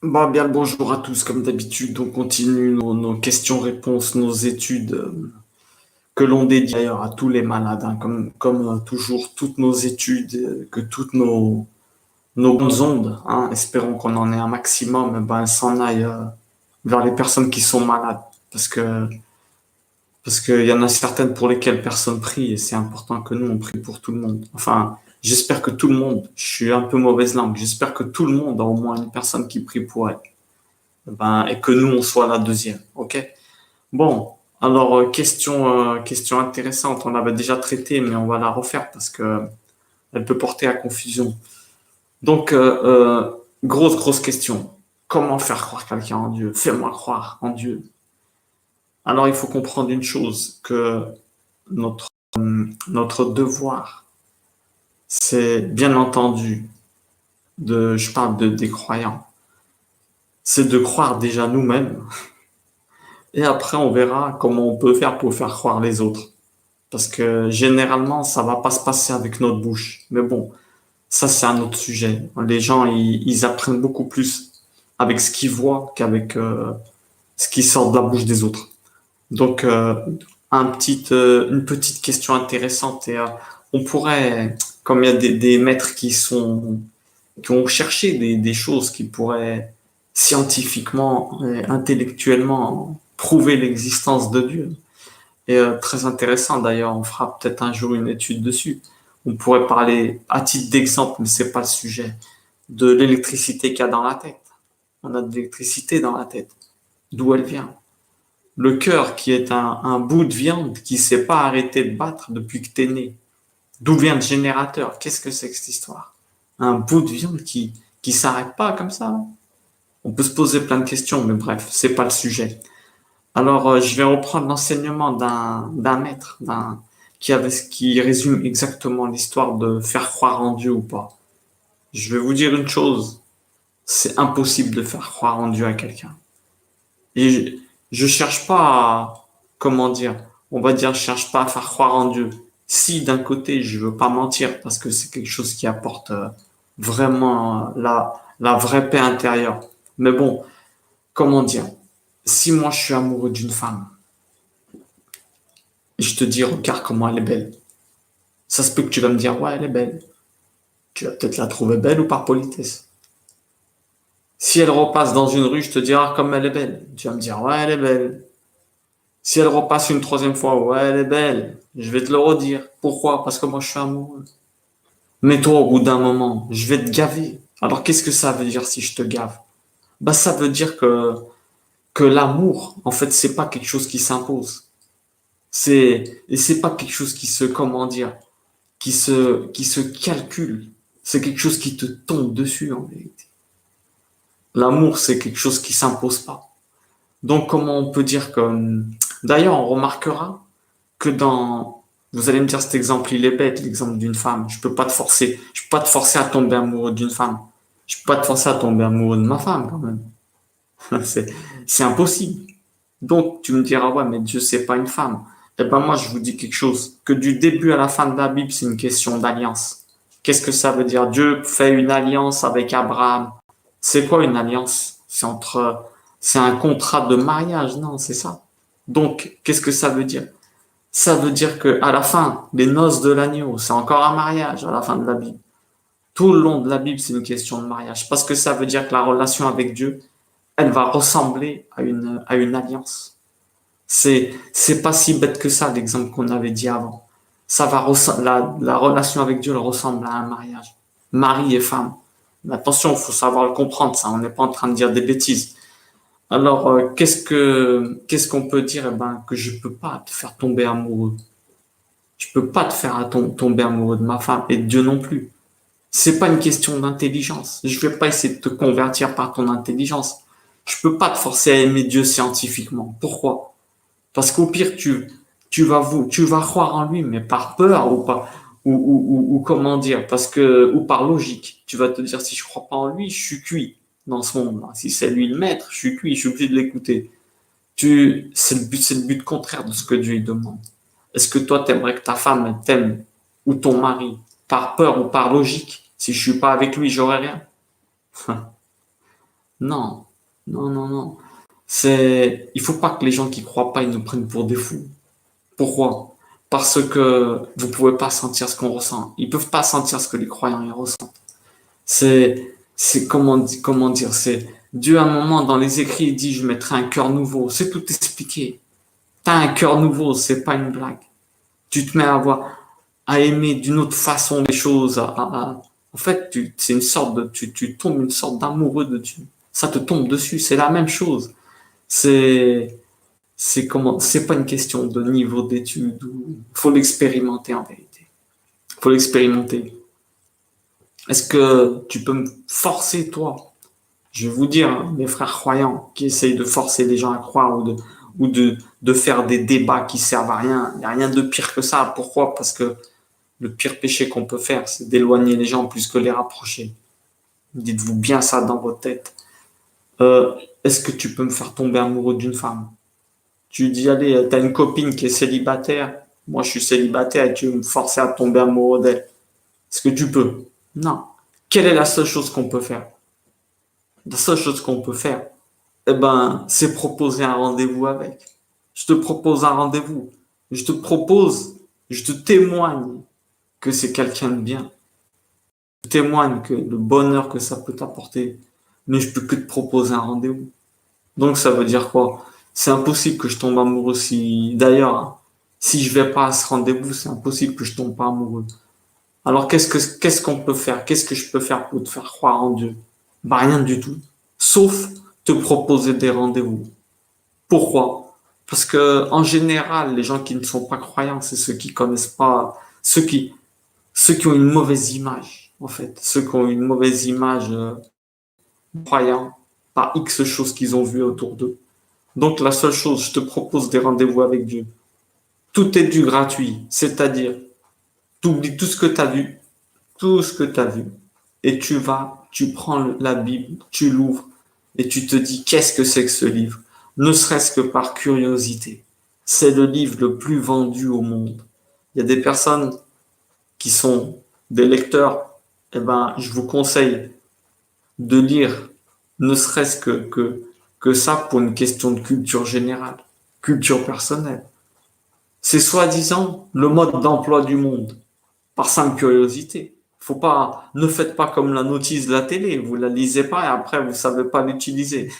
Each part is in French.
Bien le bonjour à tous, comme d'habitude, on continue nos questions-réponses, nos études que l'on dédie d'ailleurs à tous les malades, hein, comme toujours, toutes nos études, que toutes nos bonnes ondes, hein, espérons qu'on en ait un maximum, elles s'en aillent vers les personnes qui sont malades, parce qu'il y en a certaines pour lesquelles personne prie, et c'est important que nous, on prie pour tout le monde. Enfin, j'espère que tout le monde, je suis un peu mauvaise langue, j'espère que tout le monde a au moins une personne qui prie pour elle. Et que nous, on soit la deuxième. OK? Bon, alors, question intéressante. On l'avait déjà traitée, mais on va la refaire parce que elle peut porter à confusion. Donc, grosse question. Comment faire croire quelqu'un en Dieu? Fais-moi croire en Dieu. Alors, il faut comprendre une chose, que notre, notre devoir, c'est bien entendu je parle des croyants, c'est de croire déjà nous-mêmes. Et après, on verra comment on peut faire pour faire croire les autres. Parce que généralement, ça va pas se passer avec notre bouche. Mais bon, ça, c'est un autre sujet. Les gens, ils apprennent beaucoup plus avec ce qu'ils voient qu'avec ce qui sort de la bouche des autres. Donc, une petite question intéressante. Et on pourrait, comme il y a des maîtres qui ont cherché des choses qui pourraient scientifiquement et intellectuellement prouver l'existence de Dieu. Et très intéressant d'ailleurs, on fera peut-être un jour une étude dessus. On pourrait parler, à titre d'exemple, mais c'est pas le sujet, de l'électricité qu'il y a dans la tête. On a de l'électricité dans la tête. D'où elle vient? Le cœur qui est un bout de viande qui s'est pas arrêté de battre depuis que t'es né. D'où vient le générateur? Qu'est-ce que c'est que cette histoire? Un bout de viande qui s'arrête pas comme ça. On peut se poser plein de questions, mais bref, c'est pas le sujet. Alors, je vais reprendre l'enseignement d'un maître, qui résume exactement l'histoire de faire croire en Dieu ou pas. Je vais vous dire une chose, c'est impossible de faire croire en Dieu à quelqu'un. Et je cherche pas à, comment dire, on va dire, je cherche pas à faire croire en Dieu. Si d'un côté, je veux pas mentir, parce que c'est quelque chose qui apporte vraiment la vraie paix intérieure. Mais bon, comment dire, si moi je suis amoureux d'une femme, et je te dis, regarde comment elle est belle. Ça se peut que tu vas me dire, ouais, elle est belle. Tu vas peut-être la trouver belle ou par politesse. Si elle repasse dans une rue, je te dirai, comme elle est belle. Tu vas me dire, ouais, elle est belle. Si elle repasse une troisième fois, ouais, elle est belle. Je vais te le redire. Pourquoi? Parce que moi, je suis amoureux. Mais toi, au bout d'un moment, je vais te gaver. Alors, qu'est-ce que ça veut dire si je te gave? Ça veut dire que l'amour, en fait, c'est pas quelque chose qui s'impose. Et c'est pas quelque chose qui se, comment dire, qui se calcule. C'est quelque chose qui te tombe dessus, en vérité. L'amour, c'est quelque chose qui s'impose pas. Donc, comment on peut dire que, d'ailleurs, on remarquera que vous allez me dire cet exemple, il est bête, l'exemple d'une femme. Je peux pas te forcer à tomber amoureux d'une femme. Je peux pas te forcer à tomber amoureux de ma femme, quand même. C'est, c'est impossible. Donc, tu me diras, ouais, mais Dieu, c'est pas une femme. Eh ben, moi, je vous dis quelque chose, que du début à la fin de la Bible, c'est une question d'alliance. Qu'est-ce que ça veut dire? Dieu fait une alliance avec Abraham. C'est quoi une alliance? C'est un contrat de mariage, non, c'est ça. Donc, qu'est-ce que ça veut dire? Ça veut dire que, à la fin, les noces de l'agneau, c'est encore un mariage à la fin de la Bible. Tout le long de la Bible, c'est une question de mariage. Parce que ça veut dire que la relation avec Dieu, elle va ressembler à une alliance. C'est pas si bête que ça, l'exemple qu'on avait dit avant. La relation avec Dieu, elle ressemble à un mariage. Mari et femme. Mais attention, il faut savoir le comprendre, ça. On n'est pas en train de dire des bêtises. Alors, qu'est-ce qu'on peut dire? Eh ben, que je peux pas te faire tomber amoureux. Je peux pas te faire tomber amoureux de ma femme et de Dieu non plus. C'est pas une question d'intelligence. Je vais pas essayer de te convertir par ton intelligence. Je peux pas te forcer à aimer Dieu scientifiquement. Pourquoi? Parce qu'au pire, tu vas croire en lui, mais par peur ou pas, ou comment dire, ou par logique. Tu vas te dire, si je crois pas en lui, je suis cuit dans ce monde-là. Si c'est lui le maître, je suis cuit, je suis obligé de l'écouter. C'est le but contraire de ce que Dieu lui demande. Est-ce que toi, t'aimerais que ta femme elle t'aime ou ton mari par peur ou par logique? Si je suis pas avec lui, j'aurais rien. Non, non, non, non. Il faut pas que les gens qui croient pas, ils nous prennent pour des fous. Pourquoi? Parce que vous pouvez pas sentir ce qu'on ressent. Ils peuvent pas sentir ce que les croyants ils ressentent. C'est comment dire, c'est Dieu à un moment dans les écrits il dit je mettrai un cœur nouveau. C'est tout expliqué. T'as un cœur nouveau, c'est pas une blague. Tu te mets à aimer d'une autre façon les choses. En fait, c'est une sorte de, tu tombes une sorte d'amoureux de Dieu. Ça te tombe dessus. C'est la même chose. C'est, c'est pas une question de niveau d'études. Faut l'expérimenter en vérité. Faut l'expérimenter. Est-ce que tu peux me forcer, toi? Je vais vous dire, hein, mes frères croyants qui essayent de forcer les gens à croire ou de faire des débats qui servent à rien. Il n'y a rien de pire que ça. Pourquoi? Parce que le pire péché qu'on peut faire, c'est d'éloigner les gens plus que les rapprocher. Dites-vous bien ça dans votre tête. Euh, Est-ce que tu peux me faire tomber amoureux d'une femme? Tu dis, allez, t'as une copine qui est célibataire. Moi, je suis célibataire et tu veux me forcer à tomber amoureux d'elle. Est-ce que tu peux? Non. Quelle est la seule chose qu'on peut faire? La seule chose qu'on peut faire, eh ben, c'est proposer un rendez-vous avec. Je te propose un rendez-vous. Je te propose, je te témoigne que c'est quelqu'un de bien. Je te témoigne que le bonheur que ça peut t'apporter. Mais je peux que te proposer un rendez-vous. Donc ça veut dire quoi? C'est impossible que je tombe amoureux si, d'ailleurs, hein, si je vais pas à ce rendez-vous, c'est impossible que je tombe pas amoureux. Alors qu'est-ce qu'on peut faire? Qu'est-ce que je peux faire pour te faire croire en Dieu? Bah rien du tout. Sauf te proposer des rendez-vous. Pourquoi? Parce que en général, les gens qui ne sont pas croyants, c'est ceux qui connaissent pas, ceux qui ont une mauvaise image, en fait, ceux qui ont une mauvaise image croyants par X choses qu'ils ont vues autour d'eux. Donc la seule chose, je te propose des rendez-vous avec Dieu. Tout est du gratuit, c'est-à-dire, tu oublies tout ce que tu as vu, tout ce que tu as vu, et tu prends la Bible, tu l'ouvres, et tu te dis, qu'est-ce que c'est que ce livre? Ne serait-ce que par curiosité. C'est le livre le plus vendu au monde. Il y a des personnes qui sont des lecteurs, eh ben, je vous conseille de lire, ne serait-ce que ça pour une question de culture générale, culture personnelle. C'est soi-disant le mode d'emploi du monde, par simple curiosité. Faut pas, ne faites pas comme la notice de la télé, vous la lisez pas et après vous savez pas l'utiliser.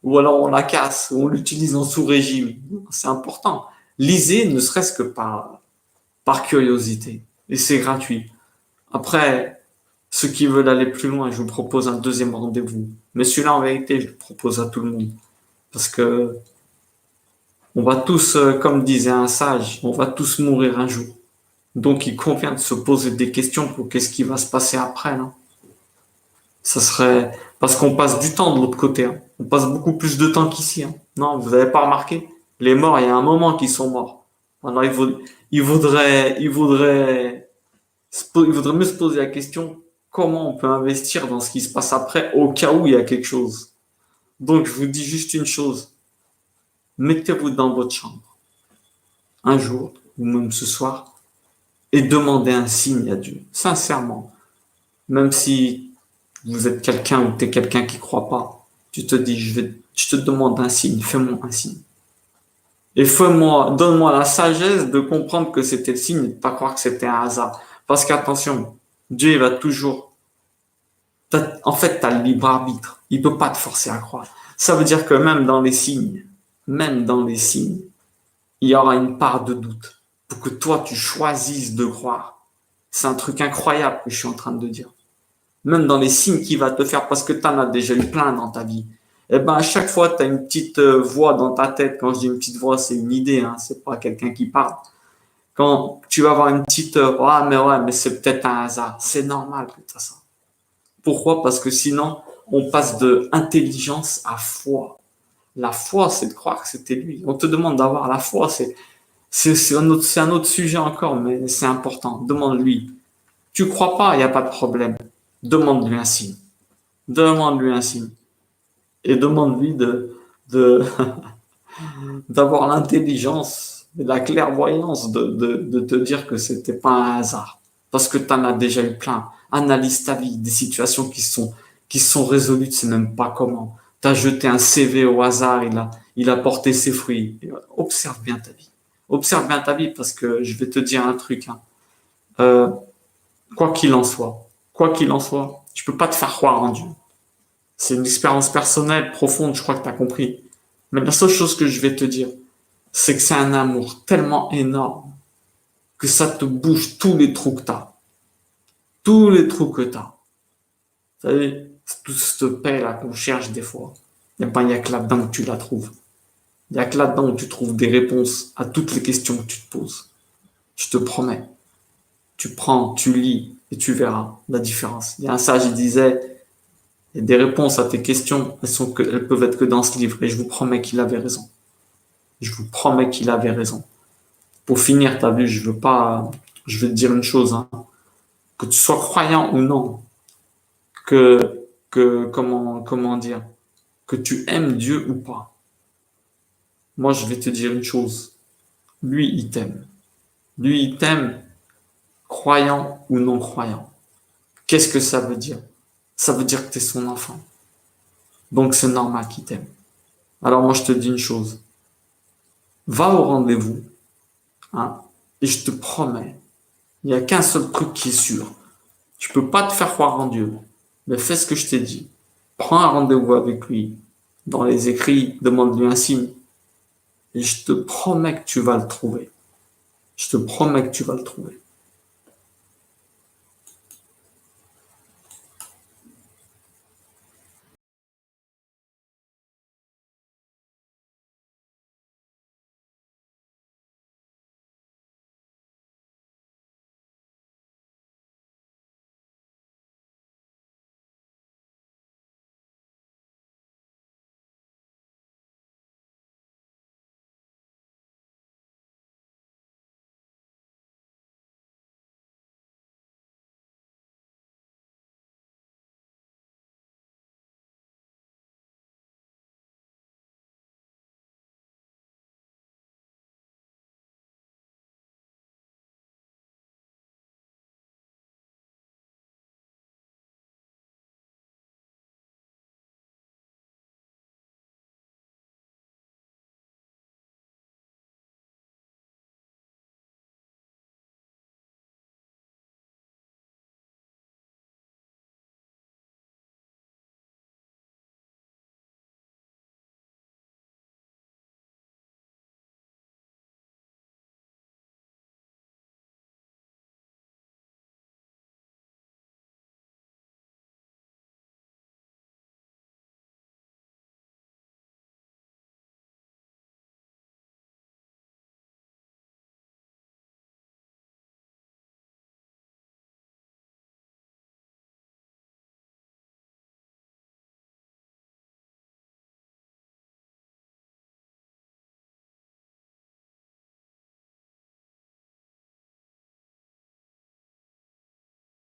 Ou alors on la casse, ou on l'utilise en sous-régime. C'est important. Lisez ne serait-ce que par curiosité. Et c'est gratuit. Après, ceux qui veulent aller plus loin, je vous propose un deuxième rendez-vous. Mais celui-là, en vérité, je le propose à tout le monde. Parce que on va tous, comme disait un sage, on va tous mourir un jour. Donc, il convient de se poser des questions pour qu'est-ce qui va se passer après, là. Ça serait, parce qu'on passe du temps de l'autre côté, hein. On passe beaucoup plus de temps qu'ici, hein. Non, vous n'avez pas remarqué? Les morts, il y a un moment qu'ils sont morts. Alors, il vaudrait mieux se poser la question, comment on peut investir dans ce qui se passe après au cas où il y a quelque chose. Donc, je vous dis juste une chose. Mettez-vous dans votre chambre, un jour, ou même ce soir, et demandez un signe à Dieu. Sincèrement. Même si vous êtes quelqu'un ou tu es quelqu'un qui croit pas, tu te dis, je te demande un signe, fais-moi un signe. Et donne-moi la sagesse de comprendre que c'était le signe et de pas croire que c'était un hasard. Parce qu'attention, Dieu, il va toujours, en fait, tu as le libre arbitre. Il peut pas te forcer à croire. Ça veut dire que même dans les signes, il y aura une part de doute pour que toi, tu choisisses de croire. C'est un truc incroyable que je suis en train de dire. Même dans les signes qu'il va te faire, parce que tu en as déjà eu plein dans ta vie. Eh ben, à chaque fois, tu as une petite voix dans ta tête. Quand je dis une petite voix, c'est une idée, hein, c'est pas quelqu'un qui parle. Quand tu vas avoir une petite, ouais, mais c'est peut-être un hasard. C'est normal que tu as ça. Pourquoi? Parce que sinon, on passe de intelligence à foi. La foi, c'est de croire que c'était lui. On te demande d'avoir la foi, c'est un autre sujet encore, mais c'est important. Demande-lui. Tu crois pas, il n'y a pas de problème. Demande-lui un signe. Demande-lui un signe. Et demande-lui de, d'avoir l'intelligence et la clairvoyance de te dire que c'était pas un hasard. Parce que tu en as déjà eu plein. Analyse ta vie, des situations qui se sont résolus, tu sais même pas comment. Tu as jeté un CV au hasard, il a porté ses fruits. Observe bien ta vie. Observe bien ta vie parce que je vais te dire un truc. Hein. Euh, quoi qu'il en soit, je peux pas te faire croire en Dieu. C'est une expérience personnelle, profonde, je crois que tu as compris. Mais la seule chose que je vais te dire, c'est que c'est un amour tellement énorme que ça te bouge tous les trous que tu as. Tous les trous que tu as. Vous savez, toute cette paix là qu'on cherche des fois, et ben, il n'y a que là-dedans que tu la trouves. Il n'y a que là-dedans où tu trouves des réponses à toutes les questions que tu te poses. Je te promets. Tu prends, tu lis et tu verras la différence. Il y a un sage, il disait, il y a des réponses à tes questions, elles peuvent être que dans ce livre. Et je vous promets qu'il avait raison. Je vous promets qu'il avait raison. Pour finir, t'as vu, je vais te dire une chose, hein. Que tu sois croyant ou non, comment dire, que tu aimes Dieu ou pas. Moi, je vais te dire une chose. Lui, il t'aime. Lui, il t'aime, croyant ou non croyant. Qu'est-ce que ça veut dire? Ça veut dire que tu es son enfant. Donc, c'est normal qu'il t'aime. Alors, moi, je te dis une chose. Va au rendez-vous, hein, et je te promets, il n'y a qu'un seul truc qui est sûr. Je peux pas te faire croire en Dieu, mais fais ce que je t'ai dit. Prends un rendez-vous avec lui. Dans les écrits, demande-lui un signe. Et je te promets que tu vas le trouver. Je te promets que tu vas le trouver.